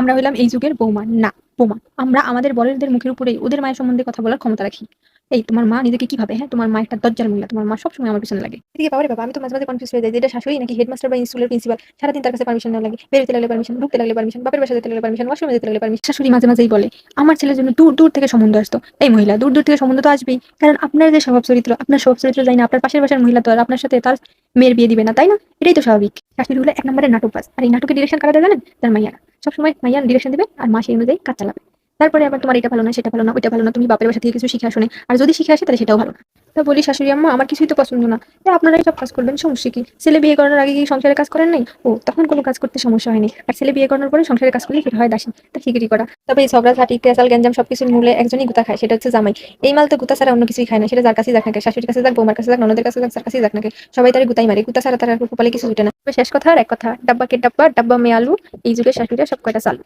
আমরা হইলাম এই যুগের বৌমা না বোমা। আমরা আমাদের বরেরদের মুখের উপরেই ওদের মায়ের সম্বন্ধে কথা বলার ক্ষমতা রাখি। এই তোমার মা নিজেকে কি ভাবে? হ্যাঁ, তোমার মা একটা দজ্জাল মহিলা। তোমার মা সবসময় আমার পিছনে লাগে। এদিকে বাবারে বাবা, আমি তো মাঝে মাঝে কনফিউজ হয়ে যাই যে এটা শাশুড়ি নাকি হেডমাস্টার বা স্কুলের প্রিন্সিপাল। সারাদিন তার কাছে পারমিশন নেওয়া লাগে, বেরোতে লাগলে পারমিশন, ঢুকতে লাগলে পারমিশন, বাপের বাসা যেতে লাগলে পারমিশন, ওয়াশরুমে যেতে লাগলে পারমিশন। শাশুড়ি মাঝে মাঝেই বলে আমার ছেলের জন্য দূর দূর থেকে সম্বন্ধ আসতো। এই মহিলা দূর দূর থেকে সম্বন্ধ তো আসবেই, কারণ আপনার যে স্বভাব চরিত্র, আপনার স্বভাব চরিত্র যাই না, আপনার পাশের বাসার মহিলা তো আর আপনার সাথে তার মেয়ের বিয়ে দিবে না, তাই না? এটাই তো স্বাভাবিক। শাশুড়ি হলো এক নম্বরের নাটকবাজ, আর এই নাটকের ডিরেকশন কারা দেয় জানেন? তার মাইয়ারা। সবসময় মাইয়া ডিরেকশন দিবে আর মা সেই অনুযায়ী কাজ চালাবে। তারপরে আবার তোমার এটা ভালো না, সেটা ভালো না, ওইটা ভালো না, তুমি বাপের বাসা থেকে কিছু শিখে আসো না, আর যদি শিখে আসে তাহলে সেটাও ভালো না। তা বলি শাশুড়ি আম্মা আমার কিছুই তো পছন্দ না। আপনারাই সব কাজ করবেন, সমস্যা কি? ছেলে বিয়ে করার আগে কি সংসারের কাজ করেন নাই? ও তখন কোনো কাজ করতে সমস্যা হয়নি, আর ছেলে বিয়ে করার পরে সংসারের কাজ করলে সেটা হয় দাসী। তা ঠিকই করা। তবে এই ঝগড়া ঝাঁটি কেসাল গ্যাঞ্জাম সবকিছুর মূলে একজনই গুতা খায়, সেটা হচ্ছে জামাই। এই মাল তো গুতা ছাড়া অন্য কিছুই খায় না, সেটা যার কাছেই যাক নাকি, শাশুড়ির কাছে যাক, বৌমার কাছে যাক, ননদের কাছে যাক, যার কাছেই যাক নাকি, সবাই তারে গুতাই মারে। গুতা ছাড়া তার আর কপালে কিছু জুটে না। তবে শেষ কথা আর এক কথা, ডাব্বা কে ডাব্বা, ডাব্বা মে আলু। এই যুগের শাশুড়িরা সব কয়টা চালু।